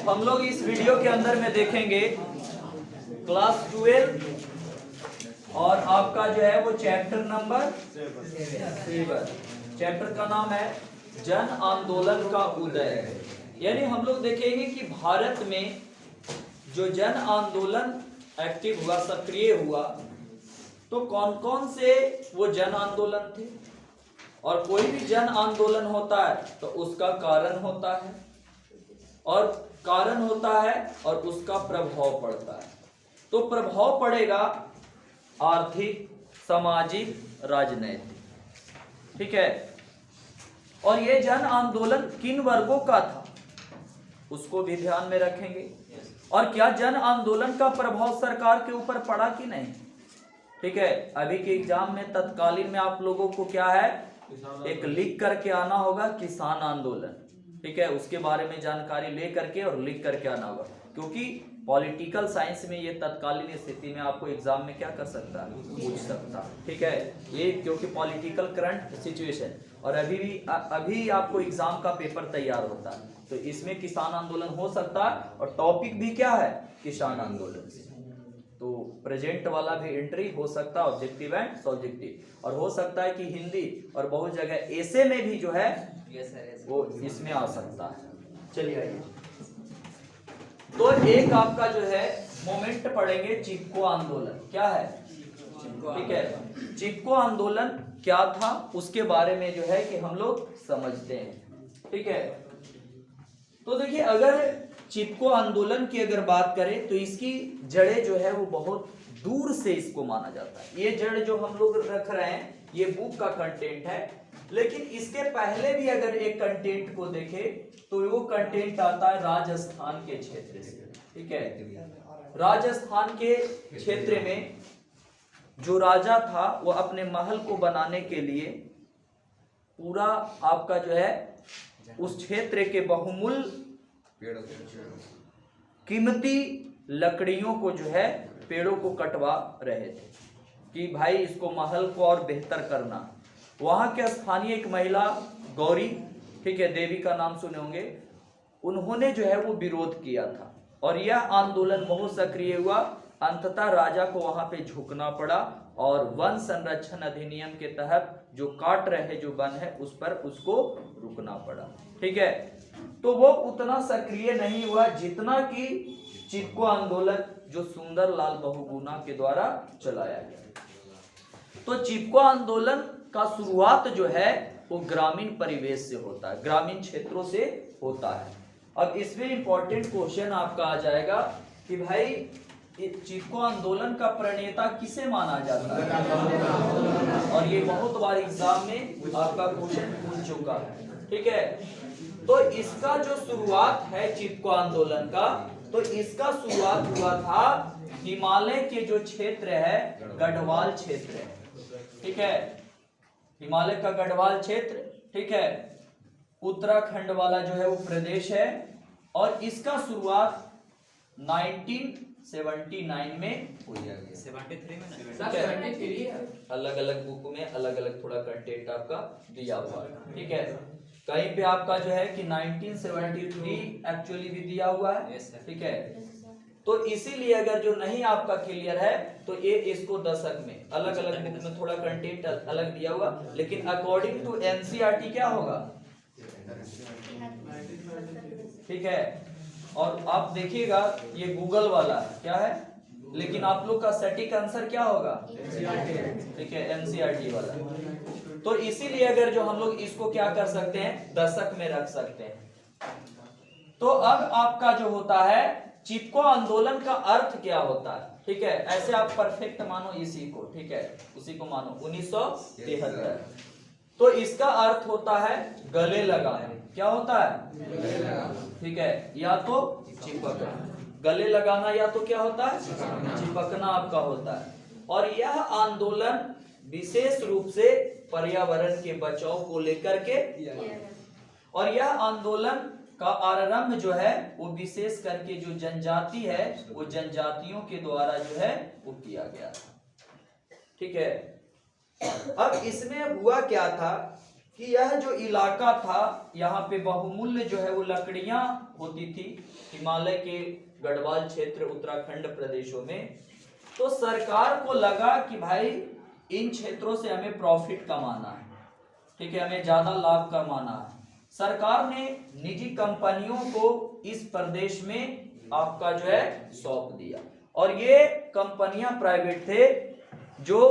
हम लोग इस वीडियो के अंदर में देखेंगे क्लास 12 और आपका जो है वो चैप्टर नंबर 7। चैप्टर का नाम है जन आंदोलन का उदय। यानी हम लोग देखेंगे कि भारत में जो जन आंदोलन एक्टिव हुआ, सक्रिय हुआ, तो कौन कौन से वो जन आंदोलन थे। और कोई भी जन आंदोलन होता है तो उसका कारण होता है और उसका प्रभाव पड़ता है। तो प्रभाव पड़ेगा आर्थिक, सामाजिक, राजनीतिक, ठीक है। और ये जन आंदोलन किन वर्गों का था उसको भी ध्यान में रखेंगे। और क्या जन आंदोलन का प्रभाव सरकार के ऊपर पड़ा कि नहीं, ठीक है। अभी के एग्जाम में तत्कालीन में आप लोगों को क्या है, एक लिख करके आना होगा किसान आंदोलन, ठीक है। उसके बारे में जानकारी ले करके और लिख करके आना होगा, क्योंकि पॉलिटिकल साइंस में ये तत्कालीन स्थिति में आपको एग्जाम में क्या कर सकता है, पूछ सकता है, ठीक है। ये क्योंकि पॉलिटिकल करंट सिचुएशन और अभी आपको एग्जाम का पेपर तैयार होता है, तो इसमें किसान आंदोलन हो सकता है और टॉपिक भी क्या है, किसान आंदोलन से। तो प्रेजेंट वाला भी एंट्री हो सकता है, ऑब्जेक्टिव एंड सब्जेक्टिव, और हो सकता है कि हिंदी और बहुत जगह ऐसे में भी जो है वो इसमें आ सकता है। चलिए आइए, तो एक आपका जो है मोमेंट पढ़ेंगे चिपको आंदोलन। क्या है, ठीक है। चिपको आंदोलन क्या था उसके बारे में जो है कि हम लोग समझते हैं, ठीक है। तो देखिए, अगर चिपको आंदोलन की अगर बात करें तो इसकी जड़ें जो है वो बहुत दूर से इसको माना जाता है। ये जड़ जो हम लोग रख रहे हैं ये बुक का कंटेंट है, लेकिन इसके पहले भी अगर एक कंटेंट को देखें तो वो कंटेंट आता है राजस्थान के क्षेत्र से, ठीक है। राजस्थान के क्षेत्र में जो राजा था वो अपने महल को बनाने के लिए पूरा आपका जो है उस क्षेत्र के बहुमूल्य कीमती लकड़ियों को जो है पेड़ों को कटवा रहे थे कि भाई इसको महल को और बेहतर करना। वहां के स्थानीय एक महिला गौरी, ठीक है, देवी का नाम सुने होंगे, उन्होंने जो है वो विरोध किया था और यह आंदोलन बहुत सक्रिय हुआ। अंततः राजा को वहां पे झुकना पड़ा और वन संरक्षण अधिनियम के तहत जो काट रहे जो वन है उस पर उसको रुकना पड़ा, ठीक है। तो वो उतना सक्रिय नहीं हुआ जितना कि चिपको आंदोलन जो सुंदरलाल बहुगुणा के द्वारा चलाया गया। तो चिपको आंदोलन का शुरुआत जो है वो ग्रामीण परिवेश से होता है, ग्रामीण क्षेत्रों से होता है। अब इसमें इंपॉर्टेंट क्वेश्चन आपका आ जाएगा कि भाई चिपको आंदोलन का प्रणेता किसे माना जाता है, और ये बहुत बार एग्जाम में आपका क्वेश्चन पूछ चुका है, ठीक है। तो इसका जो शुरुआत है चिपको आंदोलन का, तो इसका शुरुआत हुआ था हिमालय के जो क्षेत्र है गढ़वाल क्षेत्र है, ठीक है। हिमालय का गढ़वाल क्षेत्र, ठीक है, उत्तराखंड वाला जो है वो प्रदेश है। और इसका शुरुआत 1979 में हुई है, 73 में, अलग अलग बुक में अलग अलग थोड़ा कंटेंट आपका दिया हुआ है, ठीक है। कहीं पे आपका जो है कि 1973 एक्चुअली भी दिया हुआ है, ठीक है। तो इसीलिए अगर जो नहीं आपका क्लियर है तो ये इसको दशक में अलग अलग बुक में थोड़ा कंटेंट अलग दिया हुआ, लेकिन अकॉर्डिंग टू एनसीईआरटी क्या होगा, ठीक है। और आप देखिएगा ये गूगल वाला क्या है, लेकिन आप लोग का सटीक आंसर क्या होगा, ठीक है, एनसीईआरटी वाला। तो इसीलिए अगर जो हम लोग इसको क्या कर सकते हैं, दशक में रख सकते हैं। तो अब आपका जो होता है चिपको आंदोलन का अर्थ क्या होता है, ठीक है। ऐसे आप परफेक्ट मानो इसी को, ठीक है, उसी को मानो 1973। तो इसका अर्थ होता है गले लगाना। क्या होता है, ठीक है, या तो चिपकना, गले लगाना, या तो क्या होता है, चिपकना आपका होता है। और यह आंदोलन विशेष रूप से पर्यावरण के बचाव को लेकर के, और यह आंदोलन का आरंभ जो है वो विशेष करके जो जनजाति है वो जनजातियों के द्वारा जो है वो किया गया था, ठीक है। अब इसमें हुआ क्या था कि यह जो इलाका था यहाँ पे बहुमूल्य जो है वो लकड़ियां होती थी, हिमालय के गढ़वाल क्षेत्र उत्तराखंड प्रदेशों में। तो सरकार को लगा कि भाई इन क्षेत्रों से हमें प्रॉफिट कमाना है, ठीक है, हमें ज्यादा लाभ कमाना है। सरकार ने निजी कंपनियों को इस प्रदेश में आपका जो है सौंप दिया, और ये कंपनियां प्राइवेट थे जो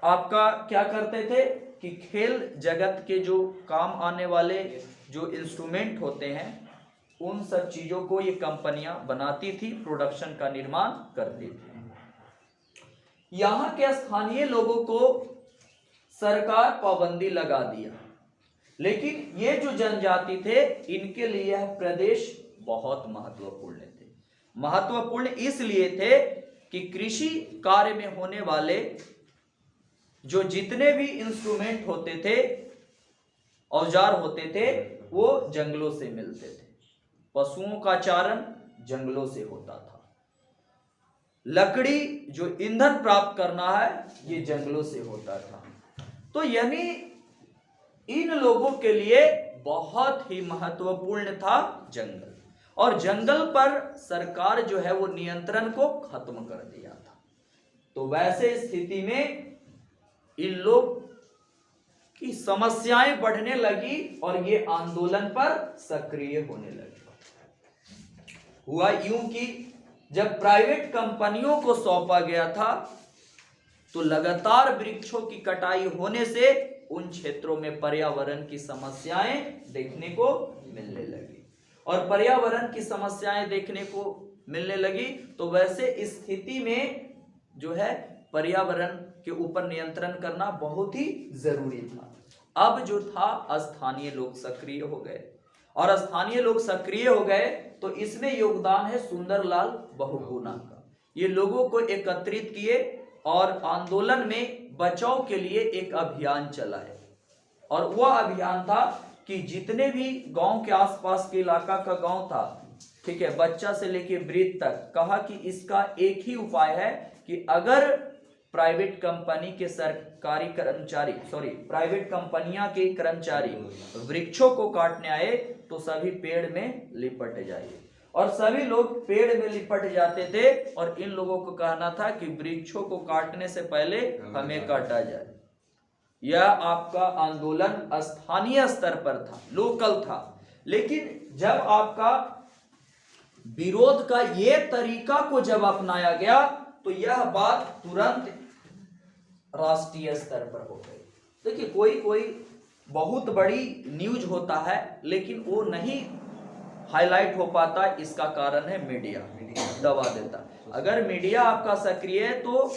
आपका क्या करते थे कि खेल जगत के जो काम आने वाले जो इंस्ट्रूमेंट होते हैं उन सब चीजों को ये कंपनियां बनाती थी, प्रोडक्शन का निर्माण करती थी। यहाँ के स्थानीय लोगों को सरकार पाबंदी लगा दिया, लेकिन ये जो जनजाति थे इनके लिए यह प्रदेश बहुत महत्वपूर्ण थे। महत्वपूर्ण इसलिए थे कि कृषि कार्य में होने वाले जो जितने भी इंस्ट्रूमेंट होते थे, औजार होते थे, वो जंगलों से मिलते थे। पशुओं का चारण जंगलों से होता था। लकड़ी जो ईंधन प्राप्त करना है ये जंगलों से होता था। तो यानी इन लोगों के लिए बहुत ही महत्वपूर्ण था जंगल, और जंगल पर सरकार जो है वो नियंत्रण को खत्म कर दिया था। तो वैसे स्थिति में इन लोग की समस्याएं बढ़ने लगी और ये आंदोलन पर सक्रिय होने लगे। हुआ यूं कि जब प्राइवेट कंपनियों को सौंपा गया था तो लगातार वृक्षों की कटाई होने से उन क्षेत्रों में पर्यावरण की समस्याएं देखने को मिलने लगी, और पर्यावरण की समस्याएं देखने को मिलने लगी तो वैसे स्थिति में जो है पर्यावरण के ऊपर नियंत्रण करना बहुत ही जरूरी था। अब जो था स्थानीय लोग सक्रिय हो गए, और स्थानीय लोग सक्रिय हो गए तो इसमें योगदान है सुंदरलाल बहुगुणा का। ये लोगों को एकत्रित किए और आंदोलन में बचाव के लिए एक अभियान चलाए, और वह अभियान था कि जितने भी गांव के आसपास के इलाका का गांव था, ठीक है, बच्चा से लेके वृद्ध तक, कहा कि इसका एक ही उपाय है कि अगर प्राइवेट कंपनी के सरकारी कर्मचारी प्राइवेट कंपनियां के कर्मचारी वृक्षों को काटने आए तो सभी पेड़ में लिपट जाइए। और सभी लोग पेड़ में लिपट जाते थे, और इन लोगों को कहना था कि वृक्षों को काटने से पहले हमें काटा जाए। यह आपका आंदोलन स्थानीय स्तर पर था, लोकल था। लेकिन जब आपका विरोध का ये तरीका को जब अपनाया गया तो यह बात तुरंत राष्ट्रीय स्तर पर हो गई। देखिए, कोई बहुत बड़ी न्यूज होता है लेकिन वो नहीं हाईलाइट हो पाता, इसका कारण है मीडिया दबा देता। अगर मीडिया आपका सक्रिय है तो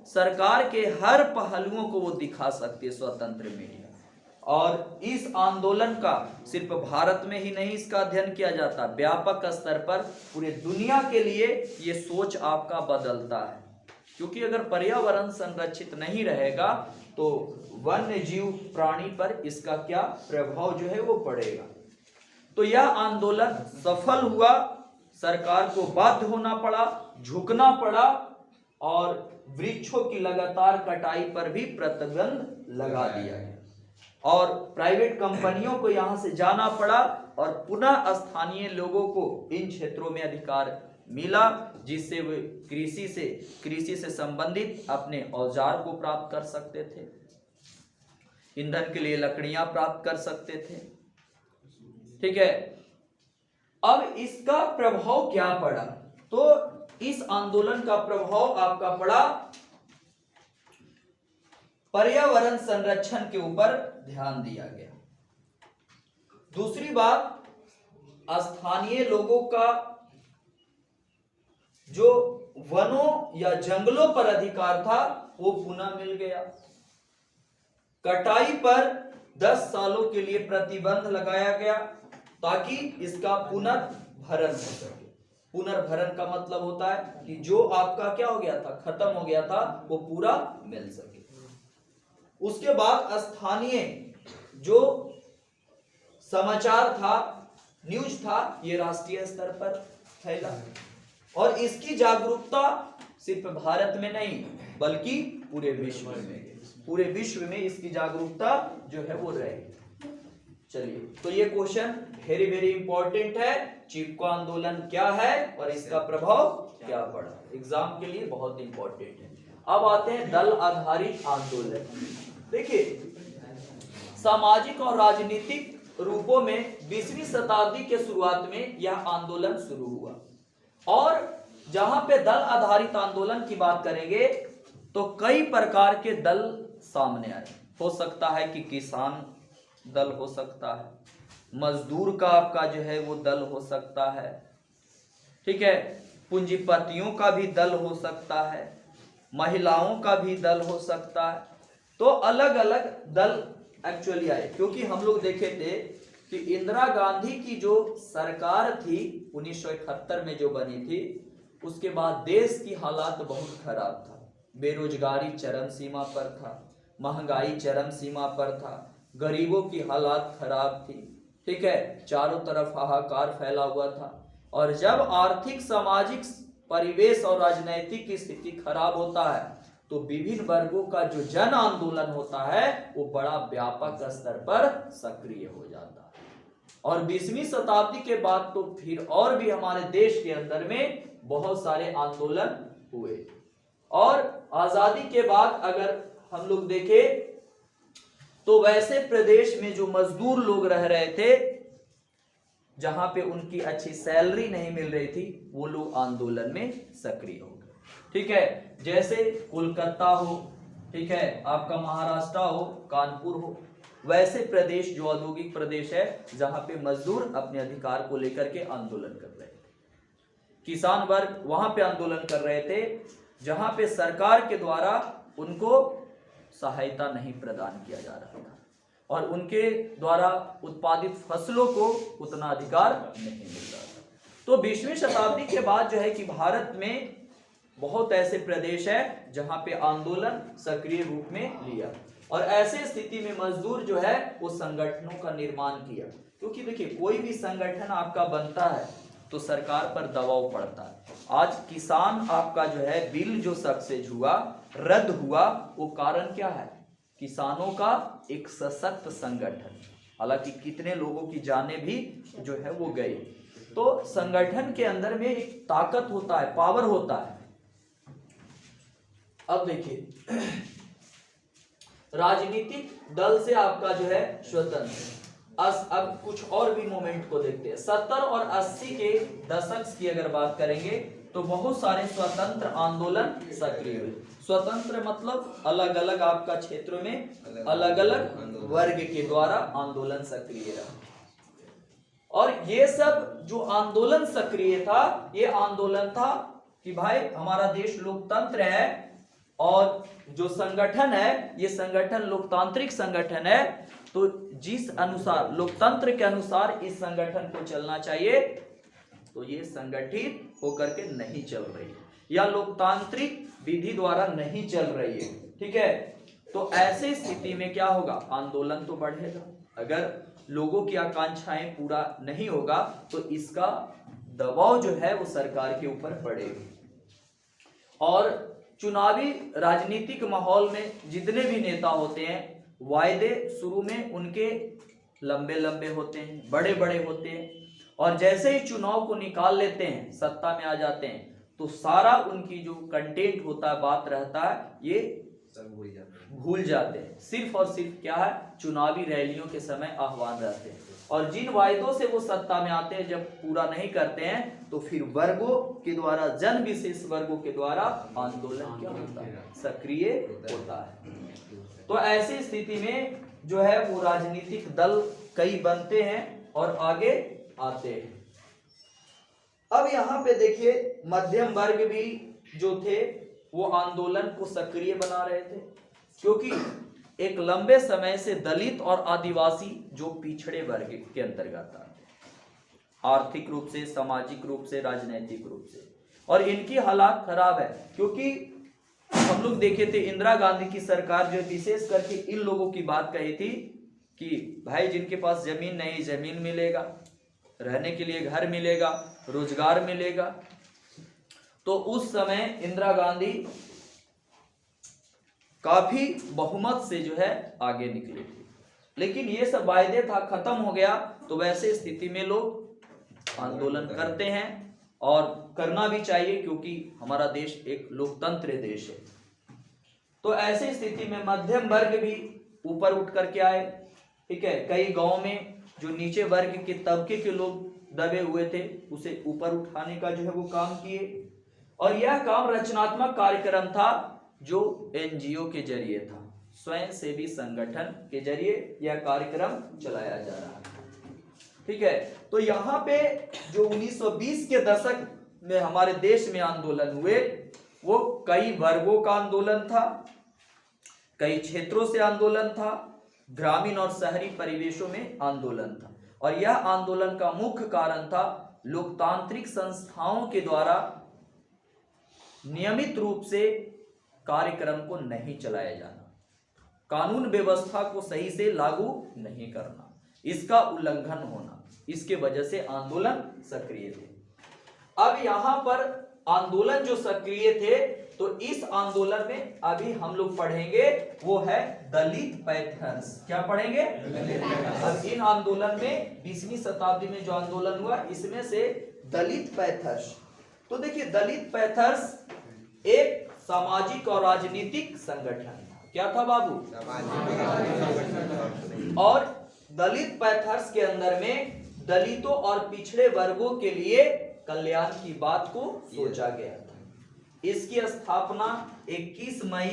सरकार के हर पहलुओं को वो दिखा सकती है, स्वतंत्र मीडिया। और इस आंदोलन का सिर्फ भारत में ही नहीं इसका अध्ययन किया जाता, व्यापक स्तर पर पूरे दुनिया के लिए ये सोच आपका बदलता है। क्योंकि अगर पर्यावरण संरक्षित नहीं रहेगा तो वन्य जीव प्राणी पर इसका क्या प्रभाव जो है वो पड़ेगा। तो यह आंदोलन सफल हुआ, सरकार को बाध्य होना पड़ा, झुकना पड़ा, और वृक्षों की लगातार कटाई पर भी प्रतिबंध लगा दिया गया, और प्राइवेट कंपनियों को यहां से जाना पड़ा, और पुनः स्थानीय लोगों को इन क्षेत्रों में अधिकार मिला, जिससे वे कृषि से संबंधित अपने औजार को प्राप्त कर सकते थे, ईंधन के लिए लकड़ियां प्राप्त कर सकते थे। ठीक है, अब इसका प्रभाव क्या पड़ा? तो इस आंदोलन का प्रभाव आपका पड़ा पर्यावरण संरक्षण के ऊपर ध्यान दिया गया। दूसरी बात, स्थानीय लोगों का जो वनों या जंगलों पर अधिकार था वो पुनः मिल गया। कटाई पर 10 सालों के लिए प्रतिबंध लगाया गया ताकि इसका पुनर्भरण हो सके। पुनर्भरण का मतलब होता है कि जो आपका क्या हो गया था, खत्म हो गया था, वो पूरा मिल सके। उसके बाद स्थानीय जो समाचार था, न्यूज था, ये राष्ट्रीय स्तर पर फैला, और इसकी जागरूकता सिर्फ भारत में नहीं बल्कि पूरे विश्व में। पूरे विश्व में इसकी जागरूकता जो है वो रहेगी। चलिए, तो ये क्वेश्चन वेरी वेरी इंपॉर्टेंट है। चिपको आंदोलन क्या है और इसका प्रभाव क्या पड़ा, एग्जाम के लिए बहुत इंपॉर्टेंट है। अब आते हैं दल आधारित आंदोलन। देखिए, सामाजिक और राजनीतिक रूपों में 20वीं शताब्दी के शुरुआत में यह आंदोलन शुरू हुआ, और जहां पे दल आधारित आंदोलन की बात करेंगे तो कई प्रकार के दल सामने आए। हो सकता है कि किसान दल हो सकता है, मजदूर का आपका जो है वो दल हो सकता है, ठीक है, पूंजीपतियों का भी दल हो सकता है, महिलाओं का भी दल हो सकता है। तो अलग अलग दल एक्चुअली आए, क्योंकि हम लोग देखे थे कि इंदिरा गांधी की जो सरकार थी 1971 में जो बनी थी, उसके बाद देश की हालात बहुत खराब था। बेरोजगारी चरम सीमा पर था, महंगाई चरम सीमा पर था, गरीबों की हालात खराब थी, ठीक है, चारों तरफ हाहाकार फैला हुआ था। और जब आर्थिक सामाजिक परिवेश और राजनीतिक की स्थिति खराब होता है तो विभिन्न वर्गों का जो जन आंदोलन होता है वो बड़ा व्यापक स्तर पर सक्रिय हो जाता है। और 20वीं शताब्दी के बाद तो फिर और भी हमारे देश के अंदर में बहुत सारे आंदोलन हुए। और आजादी के बाद अगर हम लोग देखें तो वैसे प्रदेश में जो मजदूर लोग रह रहे थे, जहां पे उनकी अच्छी सैलरी नहीं मिल रही थी, वो लोग आंदोलन में सक्रिय हो गए, ठीक है। जैसे कोलकाता हो, ठीक है, आपका महाराष्ट्र हो, कानपुर हो, वैसे प्रदेश जो औद्योगिक प्रदेश है जहां पे मजदूर अपने अधिकार को लेकर के आंदोलन कर रहे थे। किसान वर्ग वहां पे आंदोलन कर रहे थे जहां पे सरकार के द्वारा उनको सहायता नहीं प्रदान किया जा रहा था और उनके द्वारा उत्पादित फसलों को उतना अधिकार नहीं मिल रहा था। तो 20वीं शताब्दी के बाद जो है कि भारत में बहुत ऐसे प्रदेश है जहां पे आंदोलन सक्रिय रूप में लिया, और ऐसे स्थिति में मजदूर जो है वो संगठनों का निर्माण किया। क्योंकि देखिए, कोई भी संगठन आपका बनता है तो सरकार पर दबाव पड़ता है। आज किसान आपका जो है बिल जो सक्सेस हुआ, रद्द हुआ, वो कारण क्या है? किसानों का एक सशक्त संगठन। हालांकि कितने लोगों की जानें भी जो है वो गई। तो संगठन के अंदर में एक ताकत होता है, पावर होता है। अब देखिए, राजनीतिक दल से आपका जो है स्वतंत्र। अब कुछ और भी मोमेंट को देखते हैं। 70 और 80 के दशक की अगर बात करेंगे तो बहुत सारे स्वतंत्र आंदोलन सक्रिय हुए। स्वतंत्र मतलब अलग अलग आपका क्षेत्रों में अलग अलग वर्ग के द्वारा आंदोलन सक्रिय रहा। और ये सब जो आंदोलन सक्रिय था, ये आंदोलन था कि भाई हमारा देश लोकतंत्र है और जो संगठन है ये संगठन लोकतांत्रिक संगठन है, तो जिस अनुसार लोकतंत्र के अनुसार इस संगठन को चलना चाहिए, तो ये संगठित होकर के नहीं चल रही है या लोकतांत्रिक विधि द्वारा नहीं चल रही है, ठीक है। तो ऐसे स्थिति में क्या होगा? आंदोलन तो बढ़ेगा। अगर लोगों की आकांक्षाएं पूरा नहीं होगा तो इसका दबाव जो है वो सरकार के ऊपर पड़ेगा। और चुनावी राजनीतिक माहौल में जितने भी नेता होते हैं, वायदे शुरू में उनके लंबे लंबे होते हैं, बड़े बड़े होते हैं, और जैसे ही चुनाव को निकाल लेते हैं, सत्ता में आ जाते हैं, तो सारा उनकी जो कंटेंट होता है, बात रहता है, ये भूल जाते हैं। सिर्फ और सिर्फ क्या है? चुनावी रैलियों के समय आह्वान रहते हैं। और जिन वायदों से वो सत्ता में आते हैं, जब पूरा नहीं करते हैं तो फिर वर्गों के द्वारा, जन विशेष वर्गों के द्वारा आंदोलन क्या होता है? सक्रिय होता है। तो ऐसी स्थिति में जो है वो राजनीतिक दल कई बनते हैं और आगे आते हैं। अब यहाँ पे देखिए, मध्यम वर्ग भी जो थे वो आंदोलन को सक्रिय बना रहे थे, क्योंकि एक लंबे समय से दलित और आदिवासी जो पिछड़े वर्ग के अंतर्गत आते हैं, आर्थिक रूप से, सामाजिक रूप से, राजनीतिक रूप से, और इनकी हालात खराब है। क्योंकि हम लोग देखे थे इंदिरा गांधी की सरकार जो विशेष करके इन लोगों की बात कही थी कि भाई जिनके पास जमीन नहीं, जमीन मिलेगा, रहने के लिए घर मिलेगा, रोजगार मिलेगा। तो उस समय इंदिरा गांधी काफी बहुमत से जो है आगे निकले थे। लेकिन ये सब वायदे था, खत्म हो गया, तो वैसे स्थिति में लोग आंदोलन करते हैं और करना भी चाहिए, क्योंकि हमारा देश एक लोकतंत्र देश है। तो ऐसी स्थिति में मध्यम वर्ग भी ऊपर उठ करके आए। ठीक है, कई गांव में जो नीचे वर्ग के तबके के लोग दबे हुए थे, उसे ऊपर उठाने का जो है वो काम किए। और यह काम रचनात्मक कार्यक्रम था जो एनजीओ के जरिए था, स्वयं सेवी संगठन के जरिए यह कार्यक्रम चलाया जा रहा है। ठीक है, तो यहाँ पे जो 1920 के दशक में हमारे देश में आंदोलन हुए, वो कई वर्गों का आंदोलन था, कई क्षेत्रों से आंदोलन था, ग्रामीण और शहरी परिवेशों में आंदोलन था। और यह आंदोलन का मुख्य कारण था लोकतांत्रिक संस्थाओं के द्वारा नियमित रूप से कार्यक्रम को नहीं चलाया जाना, कानून व्यवस्था को सही से लागू नहीं करना, इसका उल्लंघन होना, इसके वजह से आंदोलन सक्रिय थे। अब यहां पर आंदोलन जो सक्रिय थे, तो इस आंदोलन में अभी हम लोग पढ़ेंगे वो है दलित पैंथर्स। क्या पढ़ेंगे? अब इन आंदोलन में 20वीं शताब्दी में जो आंदोलन हुआ, इसमें से दलित पैंथर्स। तो देखिए, दलित पैंथर्स एक सामाजिक और राजनीतिक संगठन था। क्या था बाबू? और दलित पैंथर्स के अंदर में दलितों और पिछड़े वर्गों के लिए कल्याण की बात को सोचा गया था। इसकी स्थापना 21 मई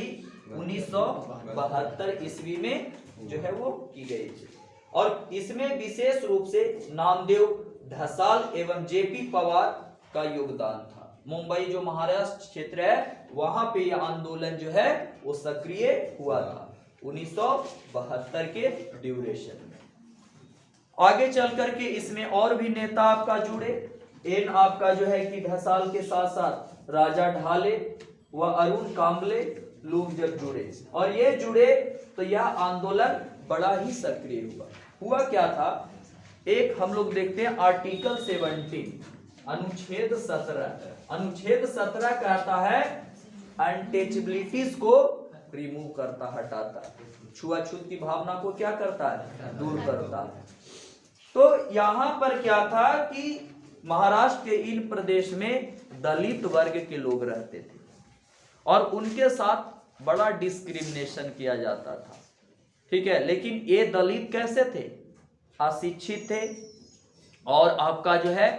1972 ईस्वी में जो है वो की गई थी। और इसमें विशेष रूप से नामदेव ढसाल एवं जेपी पवार का योगदान था। मुंबई जो महाराष्ट्र क्षेत्र है, वहां पे यह आंदोलन जो है वो सक्रिय हुआ था 1972 के ड्यूरेशन में। आगे चल करके इसमें और भी नेता आपका जुड़े। एन आपका जो है कि ढसाल के साथ साथ राजा ढाले व अरुण कांबले लोग जब जुड़े, और ये जुड़े तो यह आंदोलन बड़ा ही सक्रिय हुआ क्या था? एक हम लोग देखते हैं आर्टिकल 17 अनुच्छेद 17। अनुच्छेद 17 कहता है अनटचेबिलिटीज को रिमूव करता, हटाता, छुआछूत की भावना को क्या करता है? दूर करता है। तो यहाँ पर क्या था कि महाराष्ट्र के इन प्रदेश में दलित वर्ग के लोग रहते थे और उनके साथ बड़ा डिस्क्रिमिनेशन किया जाता था। ठीक है, लेकिन ये दलित कैसे थे? अशिक्षित थे और आपका जो है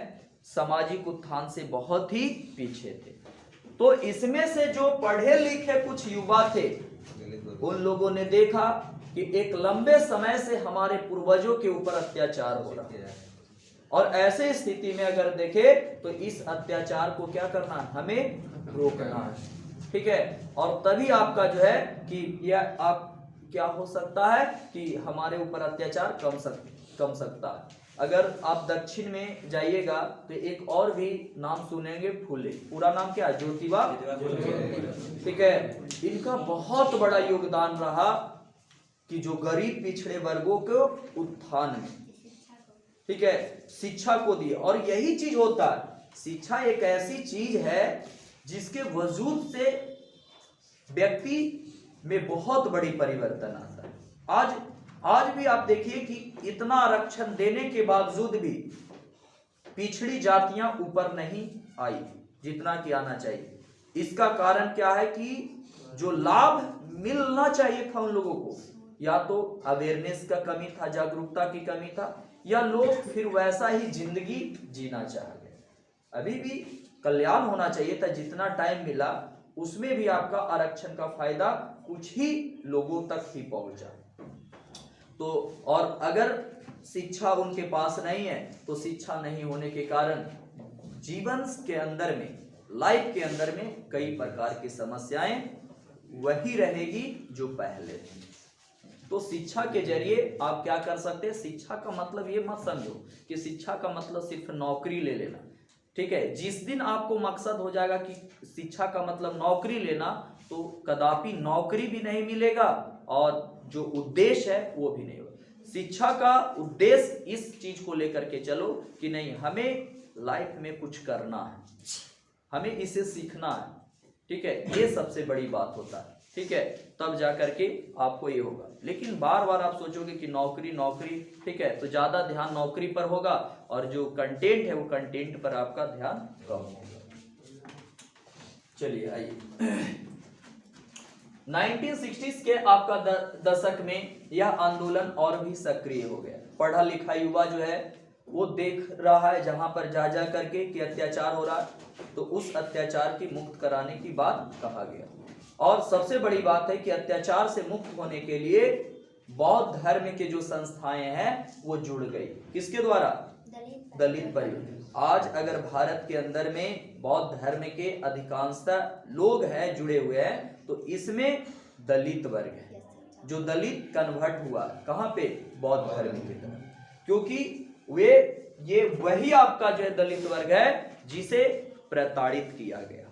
सामाजिक उत्थान से बहुत ही पीछे थे। तो इसमें से जो पढ़े लिखे कुछ युवा थे, उन लोगों ने देखा कि एक लंबे समय से हमारे पूर्वजों के ऊपर अत्याचार हो रहा है, और ऐसे स्थिति में अगर देखे तो इस अत्याचार को क्या करना है? हमें रोकना है। ठीक है, और तभी आपका जो है कि यह आप क्या हो सकता है कि हमारे ऊपर अत्याचार कम सकता है। अगर आप दक्षिण में जाइएगा तो एक और भी नाम सुनेंगे, फुले। पूरा नाम क्या है? ज्योतिबा फुले। ठीक है, इनका बहुत बड़ा योगदान रहा कि जो गरीब पिछड़े वर्गों के उत्थान में, ठीक है, शिक्षा को दिए। और यही चीज होता है, शिक्षा एक ऐसी चीज है जिसके वजूद से व्यक्ति में बहुत बड़ी परिवर्तन आता है। आज भी आप देखिए कि इतना आरक्षण देने के बावजूद भी पिछड़ी जातियां ऊपर नहीं आई जितना कि आना चाहिए। इसका कारण क्या है कि जो लाभ मिलना चाहिए था उन लोगों को, या तो अवेयरनेस का कमी था, जागरूकता की कमी था, या लोग फिर वैसा ही जिंदगी जीना चाह गए। अभी भी कल्याण होना चाहिए था, जितना टाइम मिला उसमें भी आपका आरक्षण का फायदा कुछ ही लोगों तक ही पहुंचा। तो और अगर शिक्षा उनके पास नहीं है तो शिक्षा नहीं होने के कारण जीवन के अंदर में, लाइफ के अंदर में कई प्रकार की समस्याएं वही रहेगी जो पहले थी। तो शिक्षा के जरिए आप क्या कर सकते हैं? शिक्षा का मतलब ये मत समझो कि शिक्षा का मतलब सिर्फ नौकरी ले लेना। ठीक है, जिस दिन आपको मकसद हो जाएगा कि शिक्षा का मतलब नौकरी लेना, तो कदापि नौकरी भी नहीं मिलेगा और जो उद्देश्य है वो भी नहीं होगा। शिक्षा का उद्देश्य इस चीज को लेकर के चलो कि नहीं, हमें लाइफ में कुछ करना है, हमें इसे सीखना है। ठीक है, ये सबसे बड़ी बात होता है। ठीक है, तब जा करके आपको ये होगा। लेकिन बार बार आप सोचोगे कि नौकरी नौकरी, ठीक है, तो ज्यादा ध्यान नौकरी पर होगा और जो कंटेंट है वो कंटेंट पर आपका ध्यान कम होगा। चलिए आइए 1960s के आपका दशक में यह आंदोलन और भी सक्रिय हो गया। पढ़ा लिखा युवा जो है वो देख रहा है जहां पर जा जा करके कि अत्याचार हो रहा है, तो उस अत्याचार की मुक्त कराने की बात कहा गया। और सबसे बड़ी बात है कि अत्याचार से मुक्त होने के लिए बौद्ध धर्म के जो संस्थाएं हैं वो जुड़ गई। किसके द्वारा? दलित परिवार। आज अगर भारत के अंदर में बौद्ध धर्म के अधिकांशतः लोग हैं जुड़े हुए हैं, तो इसमें दलित वर्ग है जो दलित कन्वर्ट हुआ। कहां पे? बौद्ध धर्म की तरफ, क्योंकि ये वही आपका जो है दलित वर्ग है जिसे प्रताड़ित किया गया,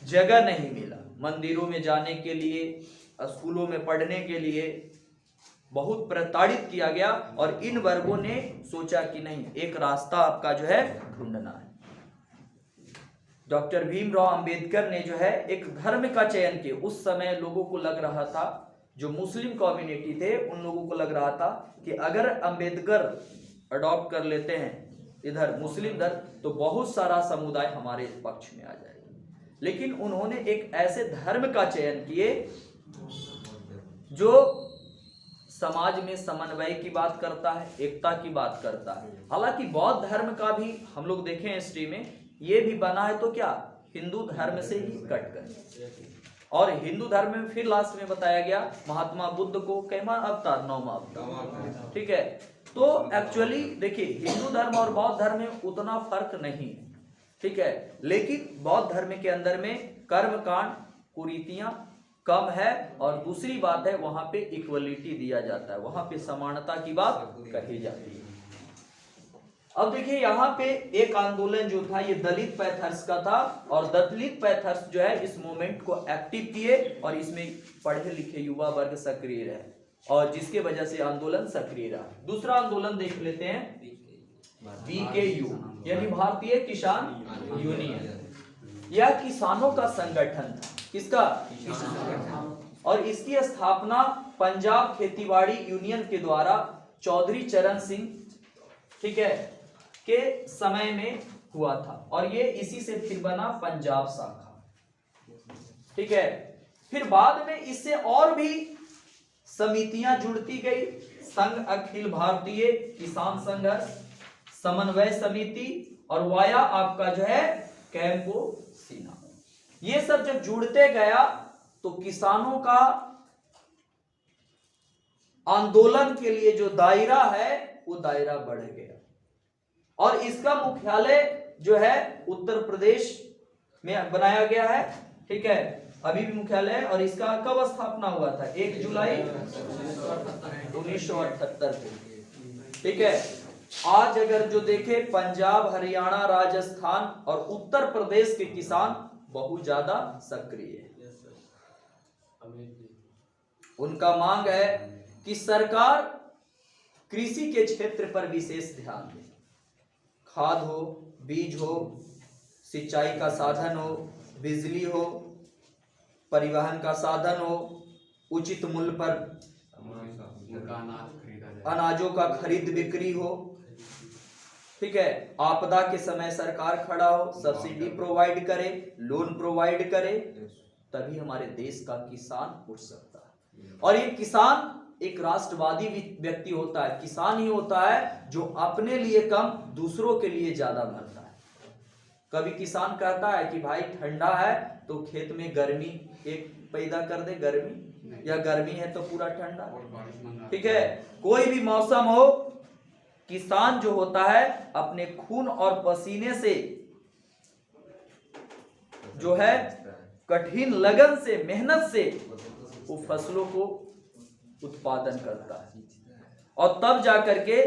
जगह नहीं मिला मंदिरों में जाने के लिए, स्कूलों में पढ़ने के लिए, बहुत प्रताड़ित किया गया। और इन वर्गों ने सोचा कि नहीं, एक रास्ता आपका जो है ढूंढना है। डॉक्टर भीमराव अंबेडकर ने जो है एक धर्म का चयन किया। उस समय लोगों को लग रहा था, जो मुस्लिम कम्युनिटी थे उन लोगों को लग रहा था कि अगर अंबेडकर अडॉप्ट कर लेते हैं इधर मुस्लिम धर्म, तो बहुत सारा समुदाय हमारे पक्ष में आ जाएगा। लेकिन उन्होंने एक ऐसे धर्म का चयन किए जो समाज में समन्वय की बात करता है, एकता की बात करता है। हालांकि बौद्ध धर्म का भी हम लोग देखें हिस्ट्री में, ये भी बना है तो क्या हिंदू धर्म से ही कट कर। और हिंदू धर्म में फिर लास्ट में बताया गया महात्मा बुद्ध को कैमा अवतार, 9वां अवतार, ठीक है। तो एक्चुअली देखिए हिंदू धर्म और बौद्ध धर्म में उतना फर्क नहीं है, ठीक है। लेकिन बौद्ध धर्म के अंदर में कर्म कांड कुरीतियां कम है, और दूसरी बात है वहां पे इक्वलिटी दिया जाता है, वहां पे समानता की बात कही जाती है। अब देखिए यहाँ पे एक आंदोलन जो था ये दलित पैथर्स का था, और दलित पैथर्स जो है इस मूवमेंट को एक्टिव किए और इसमें पढ़े लिखे युवा वर्ग सक्रिय रहे, और जिसके वजह से आंदोलन सक्रिय रहा। दूसरा आंदोलन देख लेते हैं, BKU यानी भारतीय किसान यूनियन। यह किसानों का संगठन था। किसका? और इसकी स्थापना पंजाब खेतीबाड़ी यूनियन के द्वारा चौधरी चरण सिंह, ठीक है, के समय में हुआ था, और ये इसी से फिर बना पंजाब शाखा, ठीक है। फिर बाद में इससे और भी समितियां जुड़ती गई, संघ अखिल भारतीय किसान संघर्ष, समन्वय समिति, और वाया आपका जो है कैंपो सीना। ये सब जब जुड़ते गया तो किसानों का आंदोलन के लिए जो दायरा है वो दायरा बढ़ गया, और इसका मुख्यालय जो है उत्तर प्रदेश में बनाया गया है, ठीक है, अभी भी मुख्यालय है। और इसका कब स्थापना हुआ था? 1 जुलाई 1978 को, ठीक है। आज अगर जो देखे पंजाब, हरियाणा, राजस्थान और उत्तर प्रदेश के किसान बहुत ज्यादा सक्रिय है। उनका मांग है कि सरकार कृषि के क्षेत्र पर विशेष ध्यान दे, खाद हो, बीज हो, सिंचाई का साधन हो, बिजली हो, परिवहन का साधन हो, उचित मूल्य पर अनाजों का खरीद बिक्री हो, ठीक है, आपदा के समय सरकार खड़ा हो, सब्सिडी प्रोवाइड करे, लोन प्रोवाइड करे, तभी हमारे देश का किसान उठ सकता है। और ये किसान एक राष्ट्रवादी व्यक्ति होता है, किसान ही होता है जो अपने लिए कम दूसरों के लिए ज्यादा मरता है। कभी किसान कहता है कि भाई ठंडा है तो खेत में गर्मी एक पैदा कर दे, गर्मी, या गर्मी है तो पूरा ठंडा, ठीक है, कोई भी मौसम हो, किसान जो होता है अपने खून और पसीने से जो है कठिन लगन से, मेहनत से वो फसलों को उत्पादन करता है, और तब जाकर के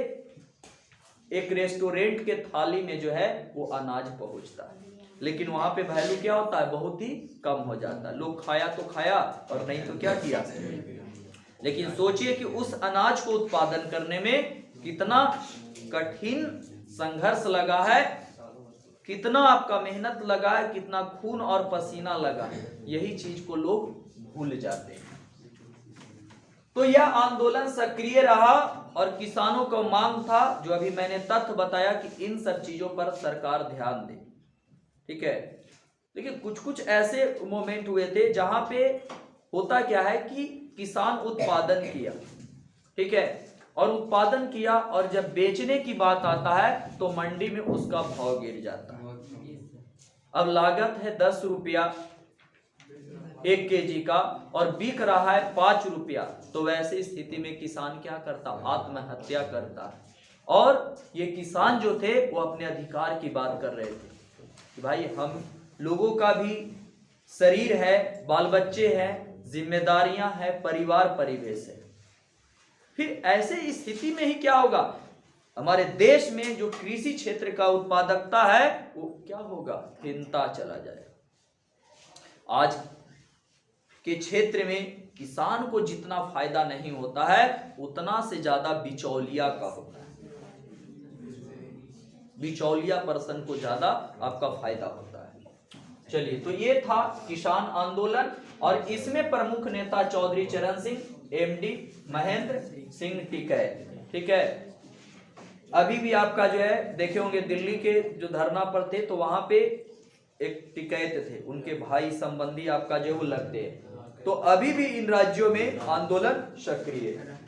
एक रेस्टोरेंट के थाली में जो है वो अनाज पहुंचता है। लेकिन वहां पे वैल्यू क्या होता है? बहुत ही कम हो जाता है। लोग खाया तो खाया और नहीं तो क्या किया। लेकिन सोचिए कि उस अनाज को उत्पादन करने में कितना कठिन संघर्ष लगा है, कितना आपका मेहनत लगा है, कितना खून और पसीना लगा है। यही चीज को लोग भूल जाते हैं। तो यह आंदोलन सक्रिय रहा और किसानों को मांग था, जो अभी मैंने तथ्य बताया कि इन सब चीजों पर सरकार ध्यान दे। ठीक है, देखिए कुछ कुछ ऐसे मोमेंट हुए थे जहां पे होता क्या है कि किसान उत्पादन किया, ठीक है, और उत्पादन किया और जब बेचने की बात आता है तो मंडी में उसका भाव गिर जाता है। अब लागत है 10 रुपया 1 केजी का और बिक रहा है 5 रुपया, तो वैसी स्थिति में किसान क्या करता? आत्महत्या करता है। और ये किसान जो थे वो अपने अधिकार की बात कर रहे थे कि भाई हम लोगों का भी शरीर है, बाल बच्चे हैं, जिम्मेदारियां हैं, परिवार परिवेश है। फिर ऐसे स्थिति में ही क्या होगा, हमारे देश में जो कृषि क्षेत्र का उत्पादकता है वो क्या होगा? हिनता चला जाएगा। आज के क्षेत्र में किसान को जितना फायदा नहीं होता है उतना से ज्यादा बिचौलिया का होता है। बिचौलिया पर्सन को ज्यादा आपका फायदा होता है। चलिए, तो ये था किसान आंदोलन और इसमें प्रमुख नेता चौधरी चरण सिंह, एमडी महेंद्र सिंह टिकैत। ठीक है, अभी भी आपका जो है देखे होंगे दिल्ली के जो धरना पर थे तो वहां पे एक टिकैत थे, उनके भाई संबंधी आपका जो वो लगते हैं। तो अभी भी इन राज्यों में आंदोलन सक्रिय है।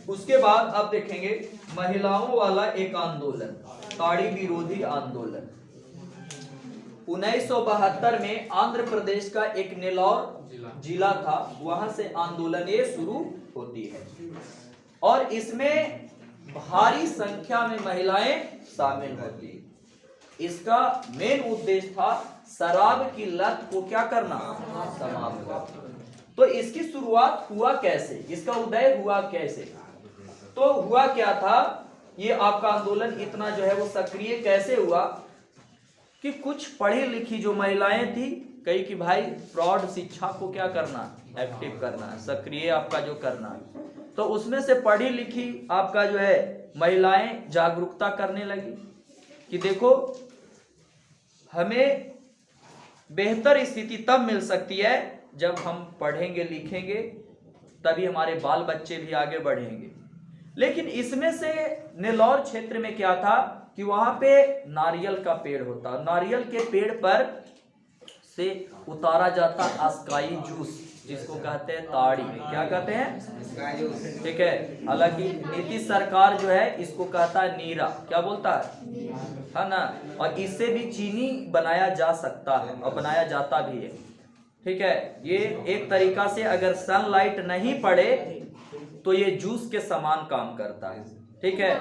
उसके बाद आप देखेंगे महिलाओं वाला एक आंदोलन, ताड़ी विरोधी आंदोलन। 1972 में आंध्र प्रदेश का एक नेल्लौर जिला था, वहां से आंदोलन ये शुरू होती है और इसमें भारी संख्या में महिलाएं शामिल होती है। इसका मेन उद्देश्य था शराब की लत को क्या करना? समाप्त करना। तो इसकी शुरुआत हुआ कैसे, इसका उदय हुआ कैसे? तो हुआ क्या था, ये आपका आंदोलन इतना जो है वो सक्रिय कैसे हुआ कि कुछ पढ़ी लिखी जो महिलाएं थी, कही कि भाई प्रौढ़ शिक्षा को क्या करना? एक्टिव करना है, सक्रिय आपका जो करना है। तो उसमें से पढ़ी लिखी आपका जो है महिलाएं जागरूकता करने लगी कि देखो हमें बेहतर स्थिति तब मिल सकती है जब हम पढ़ेंगे लिखेंगे, तभी हमारे बाल बच्चे भी आगे बढ़ेंगे। लेकिन इसमें से नेल्लौर क्षेत्र में क्या था कि वहां पे नारियल का पेड़ होता, नारियल के पेड़ पर से उतारा जाता अस्काई जूस, जिसको कहते हैं ताड़ी। क्या कहते हैं? ठीक है, हालांकि नीतीश सरकार जो है इसको कहता है नीरा, क्या बोलता है ना। और इससे भी चीनी बनाया जा सकता है और बनाया जाता भी है। ठीक है, ये एक तरीका से अगर सनलाइट नहीं पड़े तो ये जूस के समान काम करता है। ठीक है,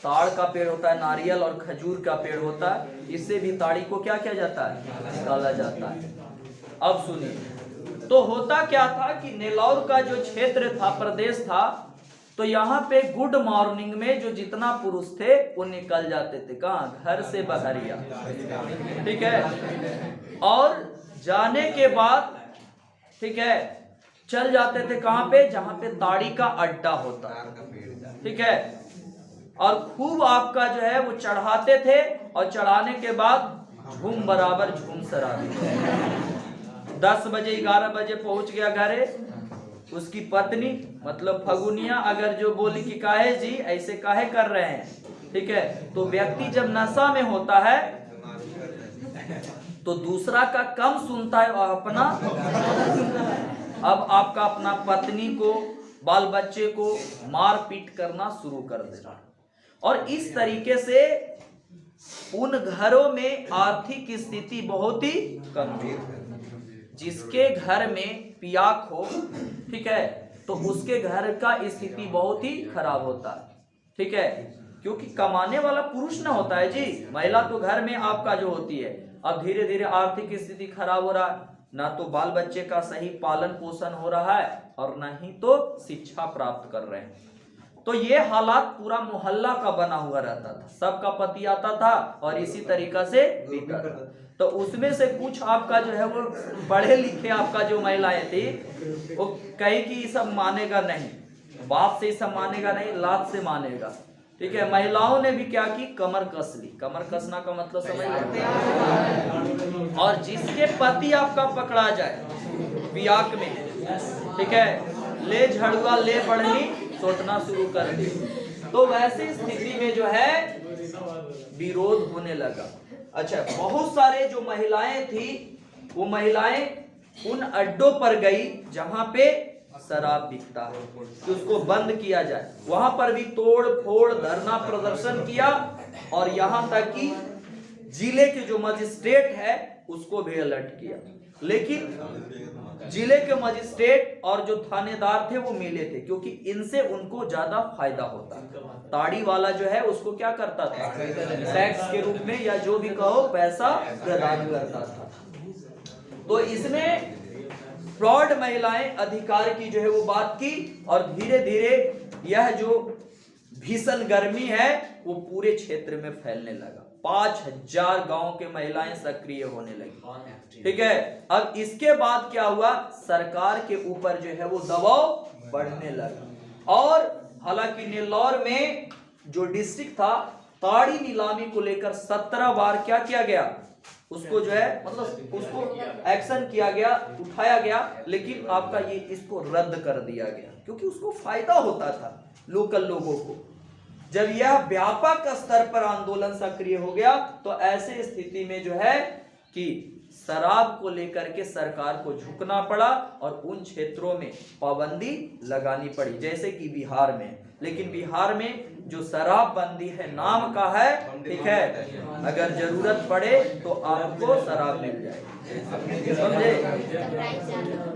ताड़ का पेड़ होता है, नारियल और खजूर का पेड़ होता है, इससे भी ताड़ी को क्या किया जाता है? निकाला जाता है। अब सुनिए, तो होता क्या था कि नेल्लौर का जो क्षेत्र था, प्रदेश था, तो यहाँ पे गुड मॉर्निंग में जो जितना पुरुष थे वो निकल जाते थे, कहाँ? घर से बहरिया। ठीक है, और जाने के बाद ठीक है चल जाते थे कहाँ पे? जहाँ पे ताड़ी का अड्डा होता है। ठीक है, और खूब आपका जो है वो चढ़ाते थे और चढ़ाने के बाद झूम बराबर झूम सराबी। 10 बजे 11 बजे पहुंच गया घरे, उसकी पत्नी मतलब फगुनिया अगर जो बोली कि काहे जी ऐसे काहे कर रहे हैं, ठीक है, तो व्यक्ति जब नशा में होता है तो दूसरा का कम सुनता है और अपना अब आपका अपना पत्नी को, बाल बच्चे को मार पीट करना शुरू कर देता। और इस तरीके से उन घरों में आर्थिक स्थिति बहुत ही गंभीर है। जिसके घर में पियाक हो, ठीक है, तो उसके घर का स्थिति बहुत ही खराब होता है। ठीक है, क्योंकि कमाने वाला पुरुष ना होता है जी, महिला तो घर में आपका जो होती है। अब धीरे धीरे आर्थिक स्थिति खराब हो रहा है, ना तो बाल बच्चे का सही पालन पोषण हो रहा है और ना ही तो शिक्षा प्राप्त कर रहे हैं। तो ये हालात पूरा मोहल्ला का बना हुआ रहता था, सबका पति आता था और इसी तरीका से बीता था। तो उसमें से कुछ आपका जो है वो पढ़े लिखे आपका जो महिलाएं थी वो कही कि ये सब मानेगा नहीं, बाप से ये सब मानेगा नहीं, लात से मानेगा। ठीक है, महिलाओं ने भी क्या की, कमर कस ली। कमर कसना का मतलब समझ लेते। और जिसके पति आपका पकड़ा जाए बियाक में, ठीक है, ले झड़ुआ ले बढ़नी सोटना शुरू कर दी, तो वैसी स्थिति में जो है विरोध होने लगा। अच्छा, बहुत सारे जो महिलाएं थी वो महिलाएं उन अड्डों पर गई जहां पे शराब बिकता है कि उसको बंद किया जाए। वहां पर भी तोड़ फोड़ धरना प्रदर्शन किया और यहां तक कि जिले के जो मजिस्ट्रेट है उसको भी अलर्ट किया। लेकिन जिले के मजिस्ट्रेट और जो थानेदार थे वो मिले थे, क्योंकि इनसे उनको ज्यादा फायदा होता। ताड़ी वाला जो है उसको क्या करता था, टैक्स के रूप में या जो भी कहो पैसा प्रदान करता था। तो इसमें प्रौढ़ महिलाएं अधिकार की जो है वो बात की और धीरे धीरे यह जो भीषण गर्मी है वो पूरे क्षेत्र में फैलने लगा। 5000 गांव के महिलाएं सक्रिय होने लगी। ठीक है, अब इसके बाद क्या हुआ, सरकार के ऊपर जो है वो दबाव बढ़ने लगा। और हालांकि नेल्लौर में जो डिस्ट्रिक्ट था, ताड़ी नीलामी को लेकर 17 बार क्या किया गया, उसको जो है मतलब उसको एक्शन किया गया, उठाया गया, लेकिन आपका ये इसको रद्द कर दिया गया क्योंकि उसको फायदा होता था लोकल लोगों को। जब यह व्यापक स्तर पर आंदोलन सक्रिय हो गया तो ऐसे स्थिति में जो है कि शराब को लेकर के सरकार को झुकना पड़ा और उन क्षेत्रों में पाबंदी लगानी पड़ी, जैसे कि बिहार में। लेकिन बिहार में जो शराब बंदी है नाम का है, ठीक है, अगर जरूरत पड़े तो आपको शराब मिल जाएगी, समझे।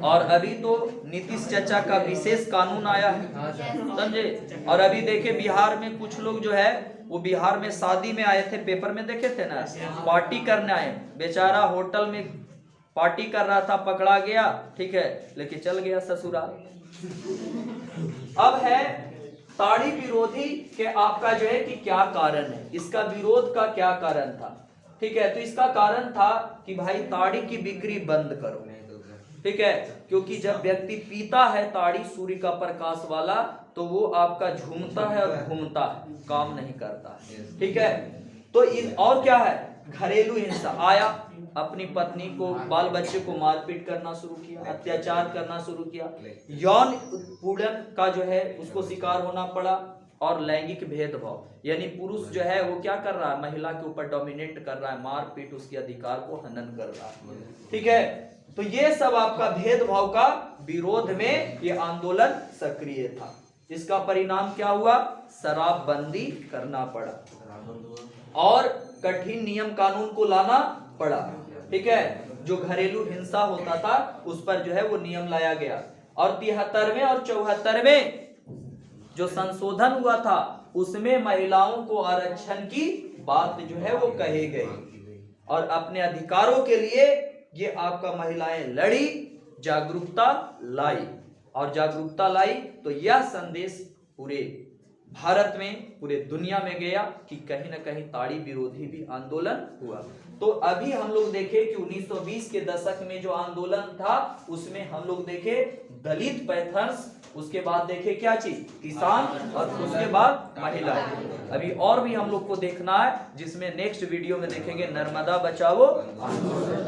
और अभी तो नीतीश चाचा का विशेष कानून आया है, समझे। और अभी देखे बिहार में कुछ लोग जो है वो बिहार में शादी में आए थे, पेपर में देखे थे ना, पार्टी करने आए, बेचारा होटल में पार्टी कर रहा था, पकड़ा गया, ठीक है, लेके चल गया ससुराल। अब है ताड़ी विरोधी के आपका जो है कि क्या कारण है, इसका विरोध का क्या कारण था, ठीक है। तो इसका कारण था कि भाई ताड़ी की बिक्री बंद करो, ठीक है, क्योंकि जब व्यक्ति पीता है ताड़ी सूर्य का प्रकाश वाला तो वो आपका झूमता है और घूमता है, काम नहीं करता है, ठीक है। तो और क्या है, घरेलू हिंसा आया, अपनी पत्नी को बाल बच्चे को मारपीट करना शुरू किया, अत्याचार करना शुरू किया, यौन उत्पीड़न का जो है उसको शिकार होना पड़ा, और लैंगिक भेदभाव, यानी पुरुष जो है वो क्या कर रहा है, महिला के ऊपर डोमिनेट कर रहा है, मारपीट, उसके अधिकार को हनन कर रहा है, ठीक है। तो ये सब आपका भेदभाव का विरोध में ये आंदोलन सक्रिय था। इसका परिणाम क्या हुआ, शराब बंदी करना पड़ा और कठिन नियम कानून को लाना पड़ा, ठीक है। जो घरेलू हिंसा होता था उस पर जो है वो नियम लाया गया। और 73वें और 74वें जो संशोधन हुआ था उसमें महिलाओं को आरक्षण की बात जो है वो कही गई और अपने अधिकारों के लिए ये आपका महिलाएं लड़ी, जागरूकता लाई, और जागरूकता लाई तो यह संदेश पूरे भारत में, पूरे दुनिया में गया कि कहीं ना कहीं ताड़ी विरोधी भी आंदोलन हुआ। तो अभी हम लोग देखे कि 1920 के दशक में जो आंदोलन था उसमें हम लोग देखे दलित पैंथर्स, उसके बाद देखे क्या चीज, किसान, और उसके बाद महिलाएं। अभी और भी हम लोग को देखना है जिसमें नेक्स्ट वीडियो में देखेंगे नर्मदा बचाओ आंदोलन।